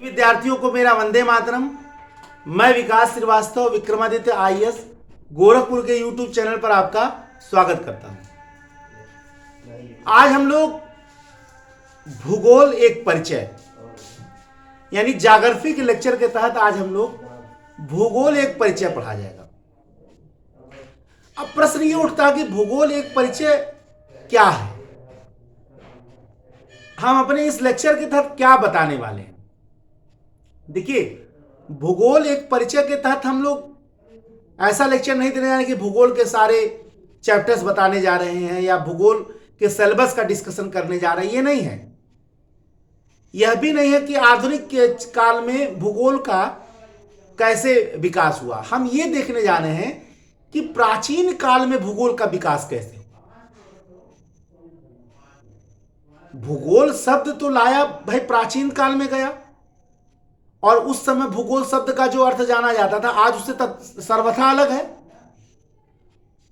विद्यार्थियों को मेरा वंदे मातरम। मैं विकास श्रीवास्तव विक्रमादित्य आईएएस गोरखपुर के यूट्यूब चैनल पर आपका स्वागत करता हूं। आज हम लोग भूगोल एक परिचय यानी ज्योग्राफी के लेक्चर के तहत आज हम लोग भूगोल एक परिचय पढ़ा जाएगा। अब प्रश्न ये उठता कि भूगोल एक परिचय क्या है, हम अपने इस लेक्चर के तहत क्या बताने वाले हैं। देखिए, भूगोल एक परिचय के तहत हम लोग ऐसा लेक्चर नहीं देने जा रहे कि भूगोल के सारे चैप्टर्स बताने जा रहे हैं या भूगोल के सिलेबस का डिस्कशन करने जा रहे हैं, ये नहीं है। यह भी नहीं है कि आधुनिक काल में भूगोल का कैसे विकास हुआ। हम ये देखने जा रहे हैं कि प्राचीन काल में भूगोल का विकास कैसे हुआ। भूगोल शब्द तो लाया भाई प्राचीन काल में गया, और उस समय भूगोल शब्द का जो अर्थ जाना जाता था आज उससे सर्वथा अलग है।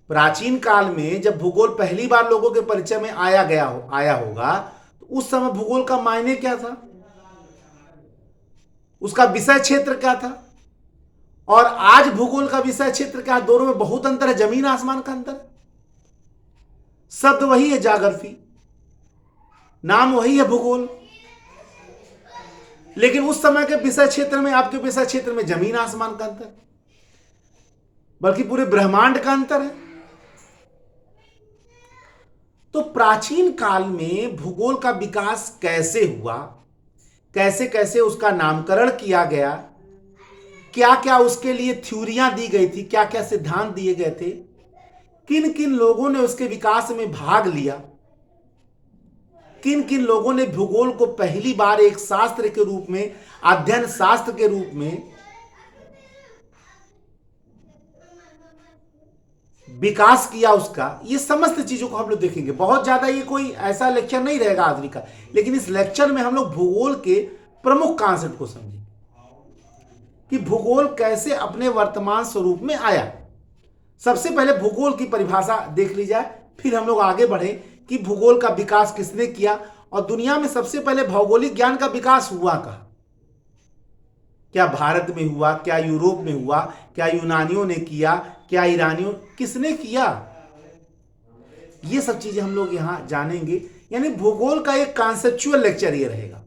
प्राचीन काल में जब भूगोल पहली बार लोगों के परिचय में आया होगा तो उस समय भूगोल का मायने क्या था, उसका विषय क्षेत्र क्या था, और आज भूगोल का विषय क्षेत्र क्या, दोनों में बहुत अंतर है, जमीन आसमान का अंतर है। शब्द वही है ज्योग्राफी, नाम वही है भूगोल, लेकिन उस समय के विषय क्षेत्र में आपके विषय क्षेत्र में जमीन आसमान का अंतर, बल्कि पूरे ब्रह्मांड का अंतर है। तो प्राचीन काल में भूगोल का विकास कैसे हुआ, कैसे कैसे उसका नामकरण किया गया, क्या क्या उसके लिए थ्योरियां दी गई थी, क्या क्या सिद्धांत दिए गए थे, किन किन लोगों ने उसके विकास में भाग लिया, किन किन लोगों ने भूगोल को पहली बार एक शास्त्र के रूप में, अध्ययन शास्त्र के रूप में विकास किया उसका, ये समस्त चीजों को हम लोग देखेंगे। बहुत ज्यादा ये कोई ऐसा लेक्चर नहीं रहेगा आधुनिक का, लेकिन इस लेक्चर में हम लोग भूगोल के प्रमुख कॉन्सेप्ट को समझेंगे कि भूगोल कैसे अपने वर्तमान स्वरूप में आया। सबसे पहले भूगोल की परिभाषा देख ली जाए, फिर हम लोग आगे बढ़े कि भूगोल का विकास किसने किया और दुनिया में सबसे पहले भौगोलिक ज्ञान का विकास हुआ कहां। क्या भारत में हुआ, क्या यूरोप में हुआ, क्या यूनानियों ने किया, क्या ईरानियों, किसने किया, ये सब चीजें हम लोग यहां जानेंगे। यानी भूगोल का एक कॉन्सेप्चुअल लेक्चर ये रहेगा।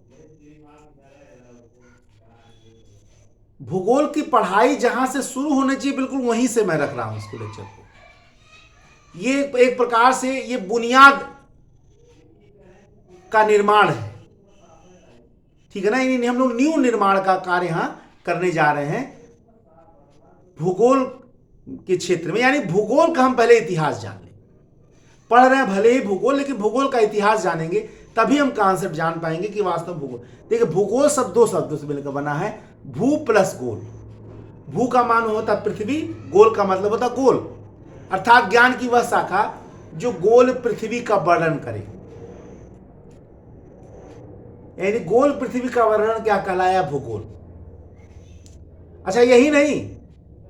भूगोल की पढ़ाई जहां से शुरू होनी चाहिए बिल्कुल वहीं से मैं रख रहा हूं इसको लेक्चर को। ये एक प्रकार से ये बुनियाद का निर्माण है, ठीक है ना। यानी हम लोग न्यू निर्माण का कार्य यहां करने जा रहे हैं भूगोल के क्षेत्र में। यानी भूगोल का हम पहले इतिहास जान लें, पढ़ रहे हैं भले ही भूगोल, लेकिन भूगोल का इतिहास जानेंगे तभी हम कॉन्सेप्ट जान पाएंगे कि वास्तव में भूगोल। देखिए, भूगोल शब्द दो शब्दों से मिलकर बना है, भू प्लस गोल। भू का मान होता पृथ्वी, गोल का मतलब होता गोल, अर्थात ज्ञान की वह शाखा जो गोल पृथ्वी का वर्णन करे। यानी गोल पृथ्वी का वर्णन क्या कहलाया, भूगोल। अच्छा, यही नहीं,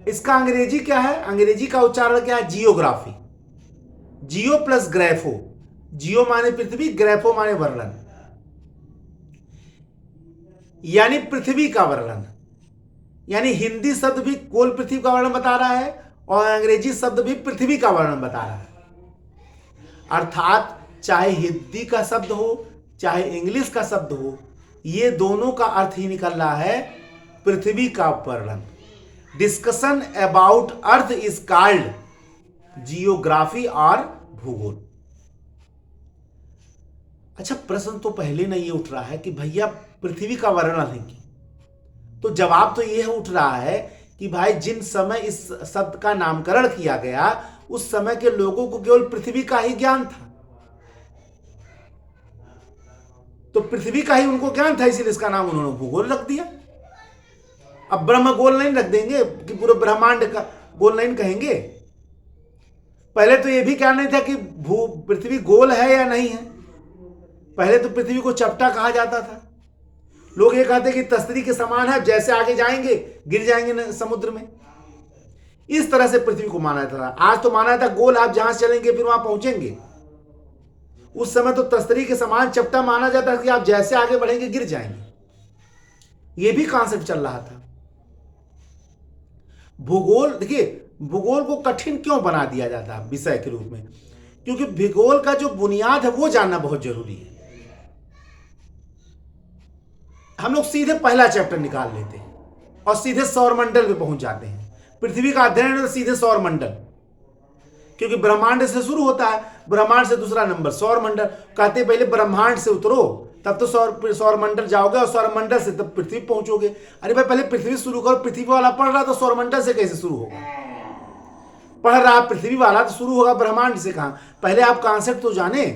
इसका अंग्रेजी क्या है, अंग्रेजी का उच्चारण क्या है, जियोग्राफी। जियो प्लस ग्रेफो, जियो माने पृथ्वी, ग्रेफो माने वर्णन, यानी पृथ्वी का वर्णन। यानी हिंदी शब्द भी गोल पृथ्वी का वर्णन बता रहा है और अंग्रेजी शब्द भी पृथ्वी का वर्णन बता रहा है। अर्थात चाहे हिंदी का शब्द हो चाहे इंग्लिश का शब्द हो, ये दोनों का अर्थ ही निकल रहा है पृथ्वी का वर्णन। Discussion about earth is called geography और भूगोल। अच्छा, प्रश्न तो पहले नहीं ये उठ रहा है कि भैया पृथ्वी का वर्णन है कि, तो जवाब तो यह उठ रहा है कि भाई जिन समय इस शब्द का नामकरण किया गया उस समय के लोगों को केवल पृथ्वी का ही ज्ञान था। तो पृथ्वी का ही उनको ज्ञान था, इसीलिए इसका नाम उन्होंने भूगोल रख दिया। अब ब्रह्म गोल नहीं रख देंगे कि पूरे ब्रह्मांड का गोल नहीं कहेंगे। पहले तो यह भी क्या नहीं था कि पृथ्वी गोल है या नहीं है। पहले तो पृथ्वी को चपटा कहा जाता था। लोग ये कहते कि तस्तरी के समान है, जैसे आगे जाएंगे गिर जाएंगे समुद्र में। इस तरह से पृथ्वी को माना जाता था। आज तो माना जाता गोल, आप जहां चलेंगे फिर वहां पहुंचेंगे। उस समय तो तस्तरी के समान चपटा माना जाता है कि आप जैसे आगे बढ़ेंगे गिर जाएंगे। ये भी कॉन्सेप्ट चल रहा था। भूगोल, देखिए भूगोल को कठिन क्यों बना दिया जाता है विषय के रूप में, क्योंकि भूगोल का जो बुनियाद है वो जानना बहुत जरूरी है। हम लोग सीधे पहला चैप्टर निकाल लेते हैं और सीधे सौरमंडल पे पहुंच जाते हैं। पृथ्वी का अध्ययन है तो सीधे सौरमंडल, क्योंकि ब्रह्मांड से शुरू होता है, ब्रह्मांड से दूसरा नंबर सौरमंडल। कहते पहले ब्रह्मांड से उतरो तब तो सौरमंडल जाओगे और सौरमंडल से तब पृथ्वी पहुंचोगे। अरे भाई पहले पृथ्वी शुरू करो, पृथ्वी वाला पढ़ रहा तो सौरमंडल से कैसे शुरू होगा? पढ़ रहा पृथ्वी वाला तो शुरू होगा ब्रह्मांड से कहां? पहले आप कॉन्सेप्ट तो जाने।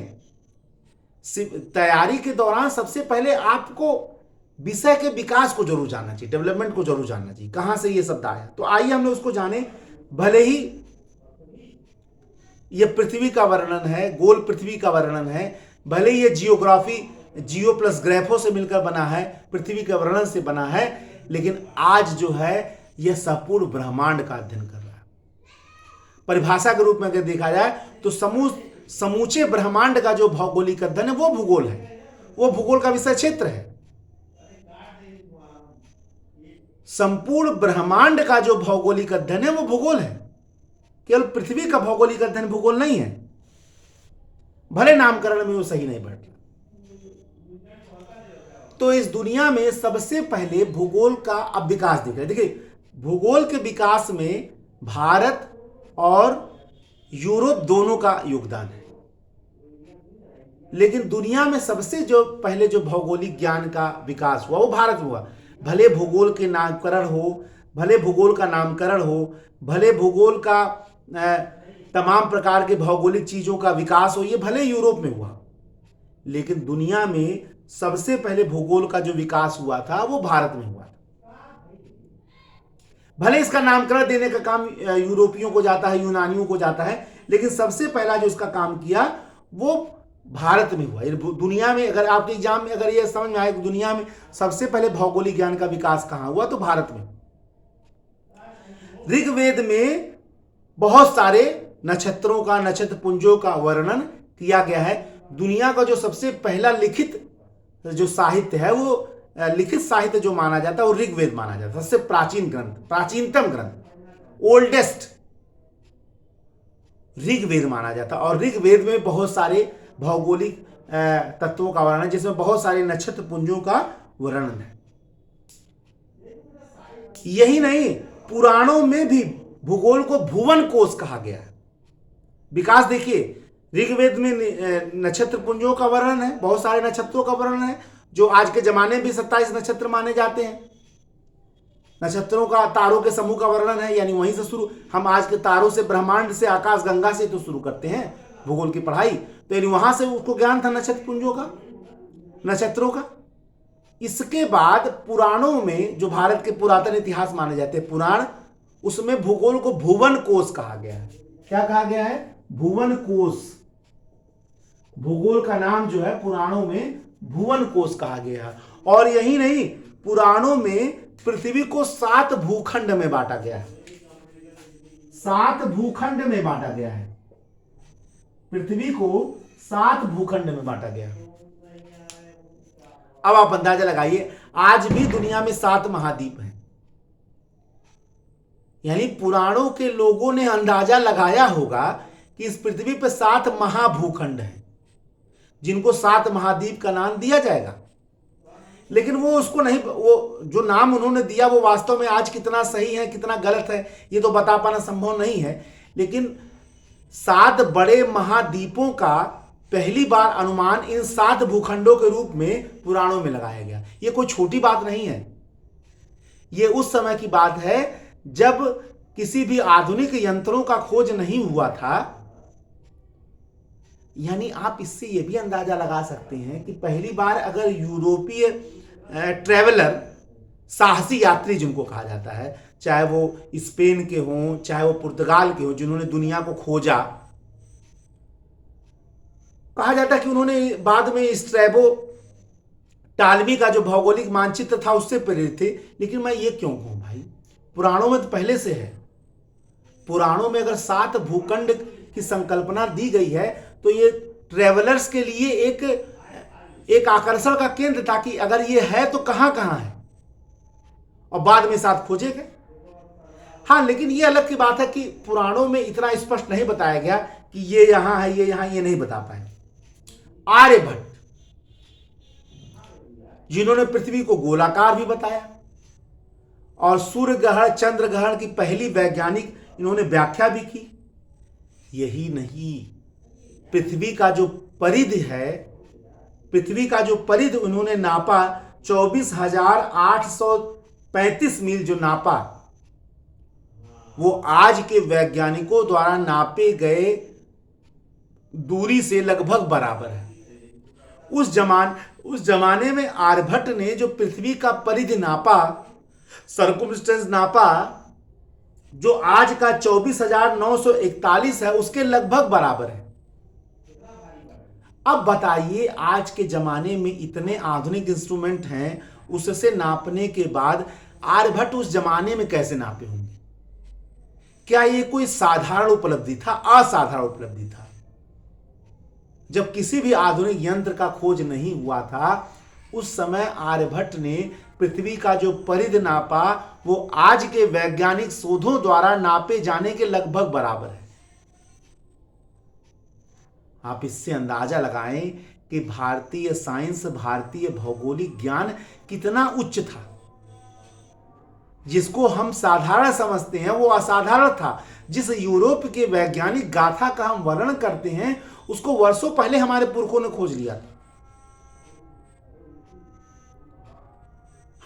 तैयारी के दौरान सबसे पहले आपको विषय के विकास को जरूर जानना चाहिए, डेवलपमेंट को जरूर जानना चाहिए, कहां से ये शब्द आया। तो आइए हम लोग उसको जाने। भले ही ये पृथ्वी का वर्णन है, गोल पृथ्वी का वर्णन है, भले ही ये जियोग्राफी, जियो प्लस ग्राफो से मिलकर बना है, पृथ्वी के वर्णन से बना है, लेकिन आज जो है यह संपूर्ण ब्रह्मांड का अध्ययन कर रहा है। परिभाषा के रूप में अगर देखा जाए तो समूचे ब्रह्मांड का जो भौगोलिक अध्ययन है वो भूगोल है, वो भूगोल का विषय क्षेत्र है। संपूर्ण ब्रह्मांड का जो भौगोलिक अध्ययन है वो भूगोल है, केवल पृथ्वी का भौगोलिक अध्ययन भूगोल नहीं है। भले नामकरण में वो सही नहीं बैठता। तो इस दुनिया में सबसे पहले भूगोल का अब विकास दिख रहा है। देखिए भूगोल के विकास में भारत और यूरोप दोनों का योगदान है, लेकिन दुनिया में सबसे जो पहले जो भौगोलिक ज्ञान का विकास हुआ वो भारत में हुआ। भले भूगोल के नामकरण हो, भले भूगोल का नामकरण हो, भले भूगोल का तमाम प्रकार के भौगोलिक चीजों का विकास हो, ये भले यूरोप में हुआ, लेकिन दुनिया में सबसे पहले भूगोल का जो विकास हुआ था वो भारत में हुआ था। भले इसका नामकरण देने का काम यूरोपियों को जाता है, यूनानियों को जाता है, लेकिन सबसे पहला जो इसका काम किया वो भारत में हुआ। दुनिया में अगर आपके एग्जाम में अगर ये समझ में आए कि दुनिया में सबसे पहले भौगोलिक ज्ञान का विकास कहां हुआ, तो भारत में। ऋग्वेद में बहुत सारे नक्षत्रों का, नक्षत्र पुंजों का वर्णन किया गया है। दुनिया का जो सबसे पहला लिखित जो साहित्य है, वो लिखित साहित्य जो माना जाता है वो ऋग्वेद माना जाता है। सबसे प्राचीन ग्रंथ, प्राचीनतम ग्रंथ, ओल्डेस्ट ऋग्वेद माना जाता है। और ऋग्वेद में बहुत सारे भौगोलिक तत्वों का वर्णन, जिसमें बहुत सारे नक्षत्र पुंजों का वर्णन है। यही नहीं, पुराणों में भी भूगोल को भुवन कोश कहा गया है। विकास देखिए, ऋग्वेद में नक्षत्र पुंजों का वर्णन है, बहुत सारे नक्षत्रों का वर्णन है, जो आज के जमाने में भी 27 नक्षत्र माने जाते हैं। नक्षत्रों का, तारों के समूह का वर्णन है, यानी वहीं से शुरू। हम आज के तारों से, ब्रह्मांड से, आकाश गंगा से तो शुरू करते हैं भूगोल की पढ़ाई, तो यानी वहां से उसको ज्ञान था नक्षत्र पुंजों का, नक्षत्रों का। इसके बाद पुराणों में, जो भारत के पुरातन इतिहास माने जाते हैं पुराण, उसमें भूगोल को भुवन कोश कहा गया है। क्या कहा गया है? भुवन कोश। भूगोल का नाम जो है पुराणों में भुवन कोश कहा गया है। और यही नहीं, पुराणों में पृथ्वी को 7 भूखंड में बांटा गया है। 7 भूखंड में बांटा गया है। पृथ्वी को 7 भूखंड में बांटा गया है। अब आप अंदाजा लगाइए, आज भी दुनिया में 7 महाद्वीप हैं। यानी पुराणों के लोगों ने अंदाजा लगाया होगा कि इस पृथ्वी पर 7 महाभूखंड हैं, जिनको 7 महाद्वीप का नाम दिया जाएगा। लेकिन वो उसको नहीं, वो जो नाम उन्होंने दिया वो वास्तव में आज कितना सही है कितना गलत है ये तो बता पाना संभव नहीं है। लेकिन 7 बड़े महाद्वीपों का पहली बार अनुमान इन 7 भूखंडों के रूप में पुराणों में लगाया गया। ये कोई छोटी बात नहीं है। ये उस समय की बात है जब किसी भी आधुनिक यंत्रों का खोज नहीं हुआ था। यानी आप इससे यह भी अंदाजा लगा सकते हैं कि पहली बार अगर यूरोपीय ट्रैवलर, साहसी यात्री जिनको कहा जाता है, चाहे वो स्पेन के हों चाहे वो पुर्तगाल के हों, जिन्होंने दुनिया को खोजा, कहा जाता है कि उन्होंने बाद में स्ट्रैबो टालमी का जो भौगोलिक मानचित्र था उससे प्रेरित थे। लेकिन मैं ये क्यों कहूं भाई, पुराणों में तो पहले से है। पुराणों में अगर 7 भूखंड की संकल्पना दी गई है तो ये ट्रेवलर्स के लिए एक आकर्षण का केंद्र था कि अगर ये है तो कहां कहां है। और बाद में साथ खोजे गए। हाँ, लेकिन ये अलग की बात है कि पुराणों में इतना स्पष्ट नहीं बताया गया कि ये यहां है, ये यहां, ये नहीं बता पाए। आर्यभट्ट, जिन्होंने पृथ्वी को गोलाकार भी बताया और सूर्य ग्रहण, चंद्र ग्रहण की पहली वैज्ञानिक इन्होंने व्याख्या भी की। यही नहीं, पृथ्वी का जो परिधि है, पृथ्वी का जो परिधि उन्होंने नापा, 24,835 मील जो नापा, वो आज के वैज्ञानिकों द्वारा नापे गए दूरी से लगभग बराबर है। उस जमाने में आर्यभट्ट ने जो पृथ्वी का परिधि नापा, सर्कमस्टेंस नापा, जो आज का 24,941 है, उसके लगभग बराबर है। अब बताइए, आज के जमाने में इतने आधुनिक इंस्ट्रूमेंट हैं, उससे नापने के बाद आर्यभट्ट उस जमाने में कैसे नापे होंगे? क्या ये कोई साधारण उपलब्धि था? असाधारण उपलब्धि था। जब किसी भी आधुनिक यंत्र का खोज नहीं हुआ था, उस समय आर्यभट्ट ने पृथ्वी का जो परिधि नापा, वो आज के वैज्ञानिक शोधों द्वारा नापे जाने के लगभग बराबर है। आप इससे अंदाजा लगाएं कि भारतीय साइंस, भारतीय भौगोलिक ज्ञान कितना उच्च था। जिसको हम साधारण समझते हैं वो असाधारण था। जिस यूरोप के वैज्ञानिक गाथा का हम वर्णन करते हैं, उसको वर्षों पहले हमारे पुरखों ने खोज लिया था।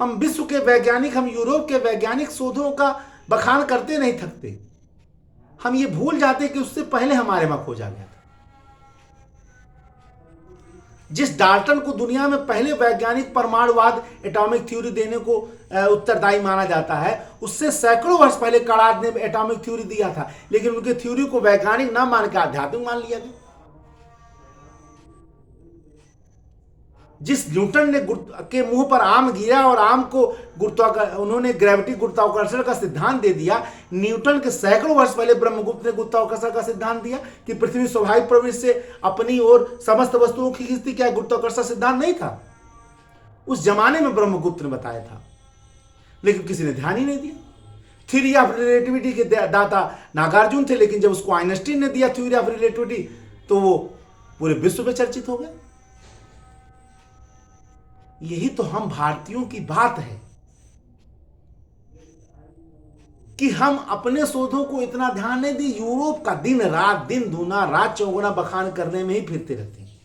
हम विश्व के वैज्ञानिक, हम यूरोप के वैज्ञानिक शोधों का बखान करते नहीं थकते। हम ये भूल जाते कि उससे पहले हमारे वहां खोजा गया था। जिस डाल्टन को दुनिया में पहले वैज्ञानिक परमाणुवाद, एटॉमिक थ्योरी देने को उत्तरदायी माना जाता है, उससे सैकड़ों वर्ष पहले कणाद ने एटॉमिक थ्योरी दिया था, लेकिन उनके थ्योरी को वैज्ञानिक ना मान के आध्यात्मिक मान लिया गया। जिस न्यूटन ने के मुंह पर आम गिरा और आम को उन्होंने ग्रेविटी, गुरुत्वाकर्षण का सिद्धांत दे दिया, न्यूटन के सैकड़ों वर्ष पहले ब्रह्मगुप्त ने गुरुत्वाकर्षण का सिद्धांत दिया कि पृथ्वी स्वाभाविक प्रवृत्ति से अपनी ओर समस्त वस्तुओं की खींचती। क्या गुरुत्वाकर्षण सिद्धांत नहीं था? उस जमाने में ब्रह्मगुप्त ने बताया था, लेकिन किसी ने ध्यान ही नहीं दिया। थ्योरी ऑफ रिलेटिविटी के दाता नागार्जुन थे, लेकिन जब उसको आइंस्टीन ने दिया थ्योरी ऑफ रिलेटिविटी, तो वो पूरे विश्व में चर्चित हो गया। यही तो हम भारतीयों की बात है कि हम अपने शोधों को इतना ध्यान नहीं दी। यूरोप का दिन रात, दिन दूना रात चौगुना बखान करने में ही फिरते रहते हैं,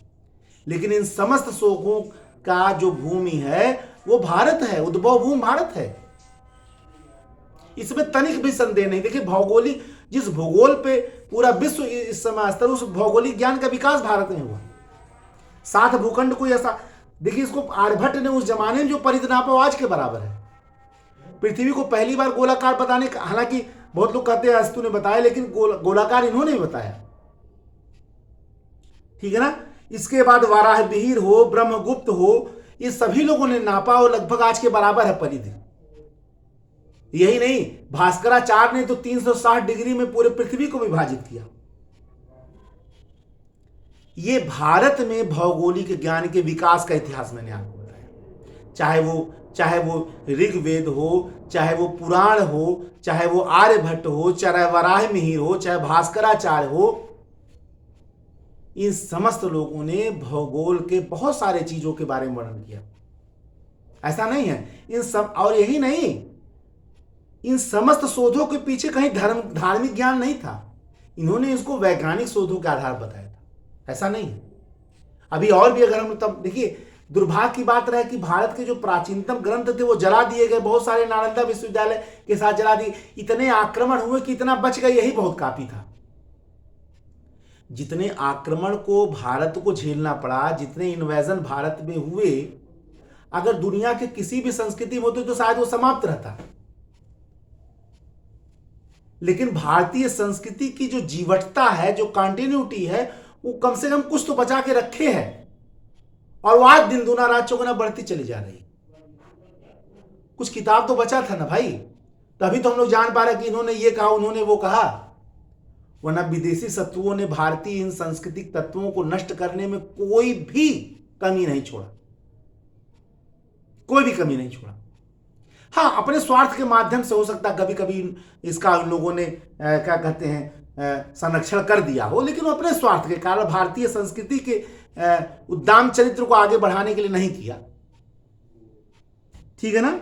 लेकिन इन समस्त शोधों का जो भूमि है वो भारत है, उद्भव भूमि भारत है। इसमें तनिक भी संदेह नहीं। देखिए, भौगोलिक, जिस भूगोल पे पूरा विश्व इस समय स्तर, उस भौगोलिक ज्ञान का विकास भारत में हुआ। 7 भूखंड कोई ऐसा, देखिए, इसको आर्यभट्ट ने उस जमाने में जो परिधि नापा, आज के बराबर है। पृथ्वी को पहली बार गोलाकार बताने का, हालांकि बहुत लोग कहते हैं अस्तु ने बताया, लेकिन गोलाकार इन्होंने भी बताया, ठीक है ना। इसके बाद वाराह मिहिर हो, ब्रह्मगुप्त हो, ये सभी लोगों ने नापा और लगभग आज के बराबर है परिधि। यही नहीं, भास्कराचार्य ने तो 360 डिग्री में पूरे पृथ्वी को विभाजित किया। ये भारत में भौगोलिक ज्ञान के विकास का इतिहास मैंने आपको बताया। चाहे वो ऋग्वेद हो, चाहे वो पुराण हो, चाहे वो आर्यभट्ट हो, चाहे वराह मिहिर हो, चाहे भास्कराचार्य हो, इन समस्त लोगों ने भूगोल के बहुत सारे चीजों के बारे में वर्णन किया। ऐसा नहीं है इन सब, और यही नहीं, इन समस्त शोधों के पीछे कहीं धार्मिक ज्ञान नहीं था। इन्होंने इसको वैज्ञानिक शोधों के आधार पर बताया था, ऐसा नहीं है। अभी और भी अगर हम, तब देखिए, दुर्भाग्य की बात रहे कि भारत के जो प्राचीनतम ग्रंथ थे वो जला दिए गए। बहुत सारे नालंदा विश्वविद्यालय के साथ जला दिए। इतने आक्रमण हुए कि इतना बच गए, यही बहुत काफी था। जितने आक्रमण को भारत को झेलना पड़ा, जितने इन्वेजन भारत में हुए, अगर दुनिया के किसी भी संस्कृति में होते तो शायद वो समाप्त रहता। लेकिन भारतीय संस्कृति की जो जीवटता है, जो कंटिन्यूटी है, वो कम से कम कुछ तो बचा के रखे हैं, और वो आज दिन दूना रात चौगुना बढ़ती चली जा रही। कुछ किताब तो बचा था ना भाई, तभी तो हम लोग जान पा रहे कि इन्होंने ये कहा, उन्होंने वो कहा। वरना विदेशी शत्रुओं ने भारतीय इन सांस्कृतिक तत्वों को नष्ट करने में कोई भी कमी नहीं छोड़ा, कोई भी कमी नहीं छोड़ा। हाँ, अपने स्वार्थ के माध्यम से हो सकता है कभी कभी इसका उन लोगों ने क्या कहते हैं संरक्षण कर दिया हो, लेकिन वो अपने स्वार्थ के कारण भारतीय संस्कृति के उद्दाम चरित्र को आगे बढ़ाने के लिए नहीं किया। ठीक है ना।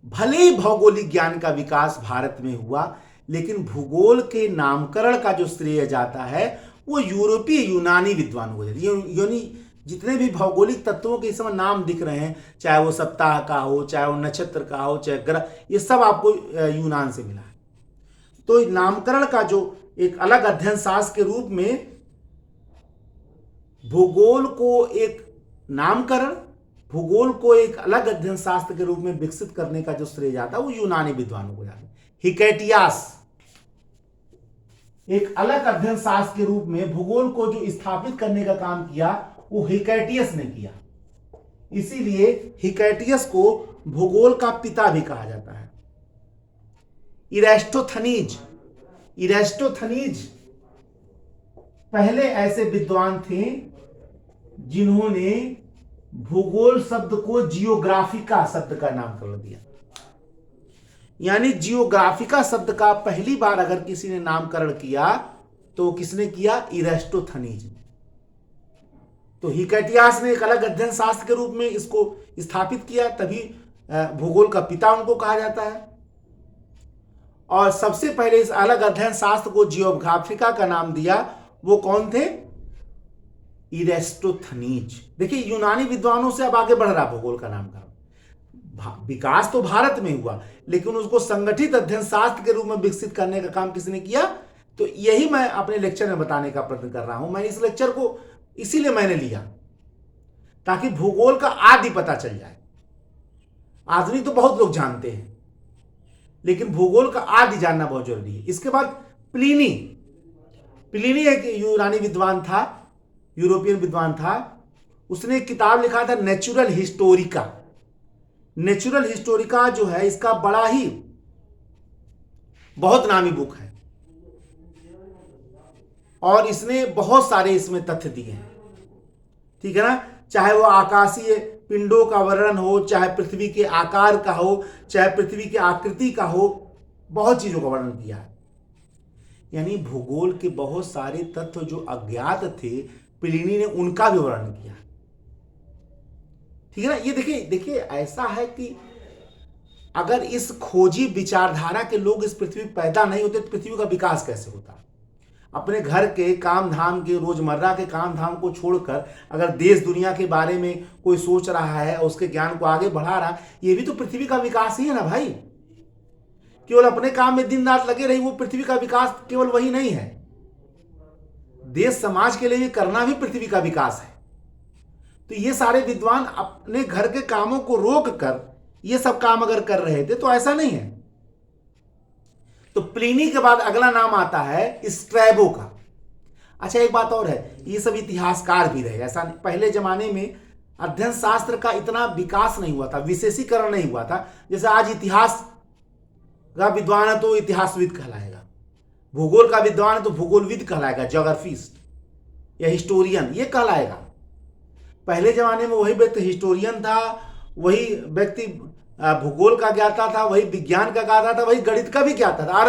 भले ही भौगोलिक ज्ञान का विकास भारत में हुआ, लेकिन भूगोल के नामकरण का जो श्रेय जाता है वो यूरोपीय यूनानी विद्वानों को जाता है। जितने भी भौगोलिक तत्वों के इस समय नाम दिख रहे हैं, चाहे वो सप्ताह का हो, चाहे वो नक्षत्र का हो, चाहे ग्रह, ये सब आपको यूनान से मिला है। तो नामकरण का जो एक अलग अध्ययन शास्त्र के रूप में भूगोल को एक नामकरण, भूगोल को एक अलग अध्ययन शास्त्र के रूप में विकसित करने का जो श्रेय जाता है वो यूनानी विद्वानों को जाता है। हिकैटियास एक अलग अध्ययन शास्त्र के रूप में भूगोल को जो स्थापित करने का काम किया वो हिकैटियस ने किया। इसीलिए हिकैटियस को भूगोल का पिता भी कहा जाता है। इरेस्टोथनीज पहले ऐसे विद्वान थे जिन्होंने भूगोल शब्द को जियोग्राफिका शब्द का नामकरण दिया। यानी जियोग्राफिका शब्द का पहली बार अगर किसी ने नामकरण किया तो किसने किया? इरेस्टोथनीज ने। तो हिकैटियास ने एक अलग अध्ययन शास्त्र के रूप में इसको स्थापित किया, तभी भूगोल का पिता उनको कहा जाता है। और सबसे पहले इस अलग अध्ययन शास्त्र को जियोग्राफिका का नाम दिया वो कौन थे? इरेस्टोथनीज। देखिए यूनानी विद्वानों से अब आगे बढ़ रहा भूगोल का नामकरण। विकास तो भारत में हुआ, लेकिन उसको संगठित अध्ययन शास्त्र के रूप में विकसित करने का काम किसने किया? तो यही मैं अपने लेक्चर में बताने का प्रयत्न कर रहा हूं। मैं इस लेक्चर को इसीलिए मैंने लिया ताकि भूगोल का आदि पता चल जाए। आधुनिक तो बहुत लोग जानते हैं, लेकिन भूगोल का आदि जानना बहुत जरूरी है। इसके बाद प्लिनी एक यूनानी विद्वान था, यूरोपियन विद्वान था। उसने एक किताब लिखा था नेचुरल हिस्टोरिका। नेचुरल हिस्टोरिका जो है इसका बड़ा ही बहुत नामी बुक है और इसने बहुत सारे इसमें तथ्य दिए हैं। ठीक है ना। चाहे वो आकाशीय पिंडों का वर्णन हो, चाहे पृथ्वी के आकार का हो, चाहे पृथ्वी की आकृति का हो, बहुत चीजों का वर्णन किया है। यानी भूगोल के बहुत सारे तथ्य जो अज्ञात थे प्लिनी ने उनका भी वर्णन किया। ठीक है ना। ये देखिए ऐसा है कि अगर इस खोजी विचारधारा के लोग इस पृथ्वी पर पैदा नहीं होते तो पृथ्वी का विकास कैसे होता? अपने घर के काम धाम के रोजमर्रा के काम धाम को छोड़कर अगर देश दुनिया के बारे में कोई सोच रहा है और उसके ज्ञान को आगे बढ़ा रहा है, ये भी तो पृथ्वी का विकास ही है ना भाई। केवल अपने काम में दिन रात लगे रही वो पृथ्वी का विकास केवल वही नहीं है। देश समाज के लिए भी करना भी पृथ्वी का विकास है। तो ये सारे विद्वान अपने घर के कामों को रोक कर ये सब काम अगर कर रहे थे तो ऐसा नहीं है। तो प्लिनी के बाद अगला नाम आता है स्ट्रैबो का। अच्छा एक बात और है, ये सब इतिहासकार भी रहे। ऐसा नहीं, पहले जमाने में अध्ययन शास्त्र का इतना विकास नहीं हुआ था, विशेषीकरण नहीं हुआ था। जैसे आज इतिहास का विद्वान है तो इतिहासविद कहलाएगा, भूगोल का विद्वान है तो भूगोलविद कहलाएगा, ज्योग्राफिस्ट या हिस्टोरियन ये कहलाएगा। पहले जमाने में वही व्यक्ति हिस्टोरियन था, वही व्यक्ति भूगोल का ज्ञाता था, वही विज्ञान का ज्ञाता था, वही गणित का भी ज्ञाता था।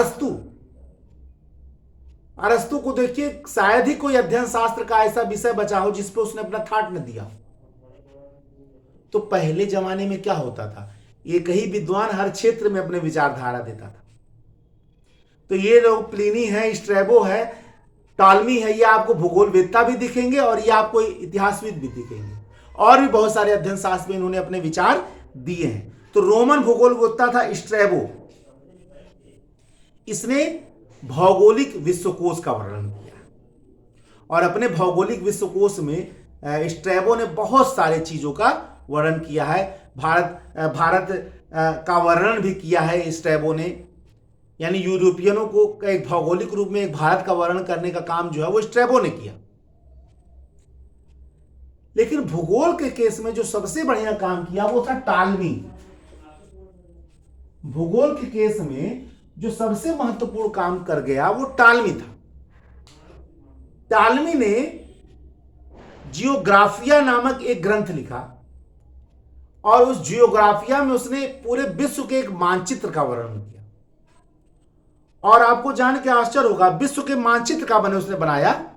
अरस्तु को देखिए, शायद ही कोई अध्ययन शास्त्र का ऐसा विषय बचा हो जिस पर उसने अपना थाट न दिया। तो पहले जमाने में क्या होता था, एक ही विद्वान हर क्षेत्र में अपने विचारधारा देता था। तो ये लोग प्लिनी है, स्ट्रैबो है, टॉलमी है, ये आपको भूगोलवेत्ता भी दिखेंगे और ये आपको इतिहासविद भी दिखेंगे। और भी बहुत सारे अध्ययन शास्त्र में इन्होंने अपने विचार दिए हैं। तो रोमन भूगोलवेत्ता था स्ट्रैबो। इसने भौगोलिक विश्वकोश का वर्णन किया और अपने भौगोलिक विश्वकोश में स्ट्रैबो ने बहुत सारे चीजों का वर्णन किया है। भारत का वर्णन भी किया है स्ट्रैबो ने। यानी यूरोपियनों को एक भौगोलिक रूप में एक भारत का वर्णन करने का काम जो है वो स्ट्रैबो ने किया। लेकिन भूगोल के केस में जो सबसे बढ़िया काम किया वो था टॉलमी। भूगोल के केस में जो सबसे महत्वपूर्ण काम कर गया वो टॉलमी था। टॉलमी ने जियोग्राफिया नामक एक ग्रंथ लिखा और उस जियोग्राफिया में उसने पूरे विश्व के एक मानचित्र का वर्णन किया। और आपको जान के आश्चर्य होगा, विश्व के मानचित्र का उसने बनाया,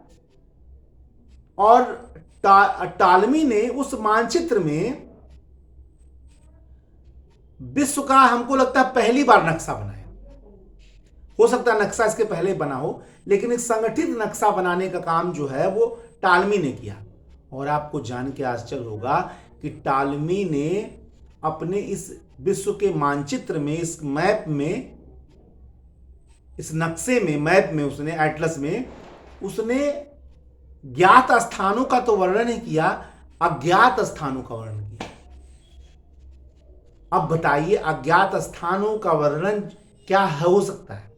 और टालमी ने उस मानचित्र में विश्व का, हमको लगता है, पहली बार नक्शा बनाया। हो सकता है नक्शा इसके पहले बना हो, लेकिन एक संगठित नक्शा बनाने का काम जो है वो टालमी ने किया। और आपको जान के आश्चर्य होगा कि टालमी ने अपने इस विश्व के मानचित्र में, इस मैप में, इस नक्शे में, मैप में, उसने एटलस में, उसने ज्ञात स्थानों का तो वर्णन ही किया, अज्ञात स्थानों का वर्णन किया। अब बताइए अज्ञात स्थानों का वर्णन क्या हो सकता है?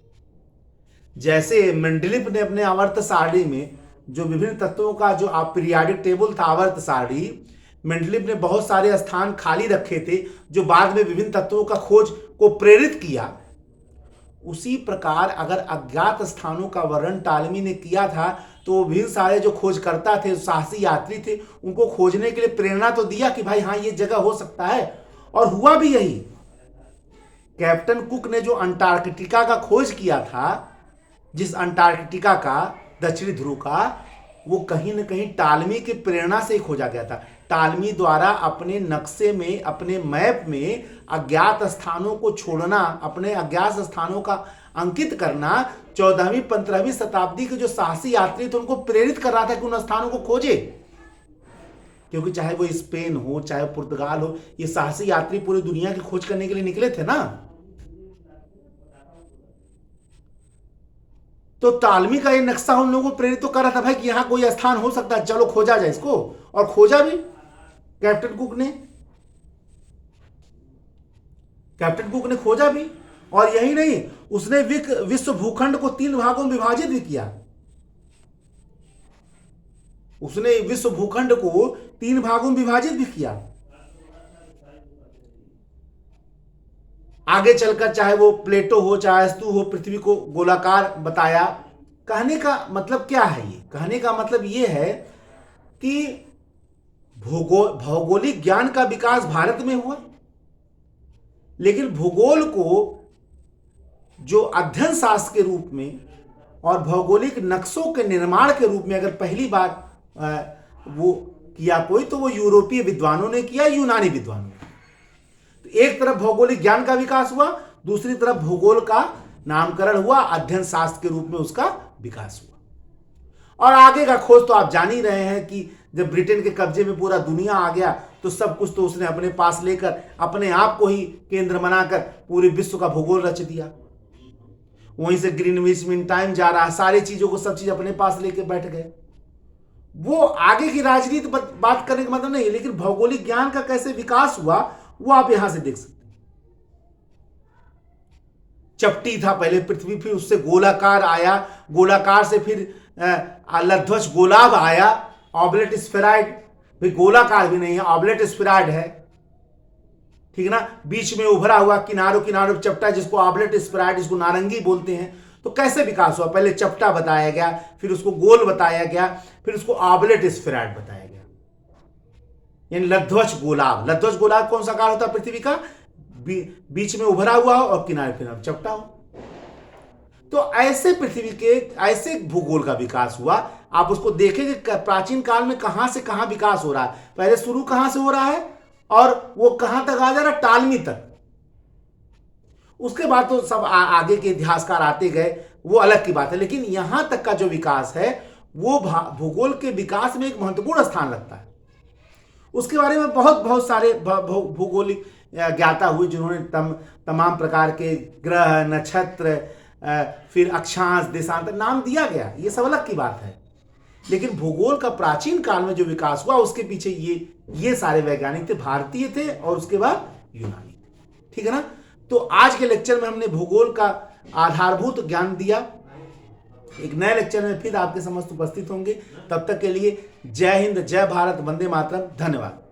जैसे मेंडलीफ ने अपने आवर्त सारणी में जो विभिन्न तत्वों का जो पीरियाडिक टेबल था, आवर्त सारणी, मेंडलीफ ने बहुत सारे स्थान खाली रखे थे जो बाद में विभिन्न तत्वों का खोज को प्रेरित किया। उसी प्रकार अगर अज्ञात स्थानों का वर्णन टालमी ने किया था तो विभिन्न सारे जो खोजकर्ता थे, साहसी यात्री थे, उनको खोजने के लिए प्रेरणा तो दिया कि भाई हाँ ये जगह हो सकता है। और हुआ भी यही। कैप्टन कुक ने जो अंटार्कटिका का खोज किया था, जिस अंटार्कटिका का, दक्षिणी ध्रुव का, वो कहीं न कहीं टालमी की प्रेरणा से ही खोजा गया था। टालमी द्वारा अपने नक्शे में, अपने मैप में अज्ञात स्थानों को छोड़ना, अपने अज्ञात स्थानों का अंकित करना, 14वीं 15वीं शताब्दी के जो साहसी यात्री थे उनको प्रेरित कर रहा था कि उन स्थानों को खोजे। क्योंकि चाहे वो स्पेन हो, चाहे पुर्तगाल हो, ये साहसी यात्री पूरी दुनिया की खोज करने के लिए निकले थे ना। तो टालमी का ये नक्शा उन लोगों को प्रेरित तो कर रहा था भाई कि यहां कोई स्थान हो सकता है, चलो खोजा जाए इसको। और खोजा भी कैप्टन कुक ने, खोजा भी। और यही नहीं, उसने विश्व भूखंड को 3 भागों में विभाजित भी किया। उसने विश्व भूखंड को 3 भागों में विभाजित भी किया। आगे चलकर चाहे वो प्लेटो हो, चाहे अस्तु हो, पृथ्वी को गोलाकार बताया। कहने का मतलब क्या है? ये कहने का मतलब ये है कि भौगोलिक ज्ञान का विकास भारत में हुआ, लेकिन भूगोल को जो अध्ययन शास्त्र के रूप में और भौगोलिक नक्शों के निर्माण के रूप में अगर पहली बार वो किया कोई, तो वो यूरोपीय विद्वानों ने किया, यूनानी विद्वानों ने। तो एक तरफ भौगोलिक ज्ञान का विकास हुआ, दूसरी तरफ भूगोल का नामकरण हुआ, अध्ययन शास्त्र के रूप में उसका विकास हुआ। और आगे का खोज तो आप जान ही रहे हैं कि जब ब्रिटेन के कब्जे में पूरा दुनिया आ गया तो सब कुछ तो उसने अपने पास लेकर, अपने आप को ही केंद्र बनाकर पूरे विश्व का भूगोल रच दिया। वहीं से ग्रीनविच मीन टाइम जा रहा, सारी चीजों को, सब चीज अपने पास लेके बैठ गए। वो आगे की राजनीति बात करने का मतलब नहीं है, लेकिन भौगोलिक ज्ञान का कैसे विकास हुआ वो आप यहां से देख सकते हैं। चपटी था पहले पृथ्वी, फिर उससे गोलाकार आया, गोलाकार से फिर लध्वज गोलाभ आया, ऑबलेट स्फेराइड, फिर गोलाकार भी नहीं है, ऑबलेट स्फेराइड है, ठीक है ना। बीच में उभरा हुआ किनारों किनारों चपटा, जिसको ऑबलेट स्फेराइड, जिसको नारंगी बोलते हैं। तो कैसे विकास हुआ? पहले चपटा बताया गया, फिर उसको गोल बताया गया, फिर उसको ऑबलेट स्फेराइड बताया गया, यानी लध्वज गोलाभ। लध्वज गोलाभ कौन सा आकार होता है पृथ्वी का? बीच में उभरा हुआ हो और किनारे किनारे चपटा हो। तो ऐसे पृथ्वी के, ऐसे भूगोल का विकास हुआ। आप उसको देखेंगे प्राचीन काल में कहां से कहां विकास हो रहा है। पहले शुरू कहां से हो रहा है और वो कहां तक आ जा रहा है? टालमी तक। उसके बाद तो सब आगे के इतिहासकार आते गए, वो अलग की बात है। लेकिन यहां तक का जो विकास है वो भूगोल के विकास में एक महत्वपूर्ण स्थान रखता है। उसके बारे में बहुत सारे भूगोलिक ज्ञाता हुए जिन्होंने तमाम प्रकार के ग्रह, नक्षत्र, फिर अक्षांश, देशांतर नाम दिया गया, ये सब अलग की बात है। लेकिन भूगोल का प्राचीन काल में जो विकास हुआ उसके पीछे ये सारे वैज्ञानिक थे, भारतीय थे और उसके बाद यूनानी थे, ठीक है ना। तो आज के लेक्चर में हमने भूगोल का आधारभूत ज्ञान दिया। एक नए लेक्चर में फिर आपके समक्ष उपस्थित होंगे। तब तक के लिए जय हिंद, जय भारत, वंदे मातरम। धन्यवाद।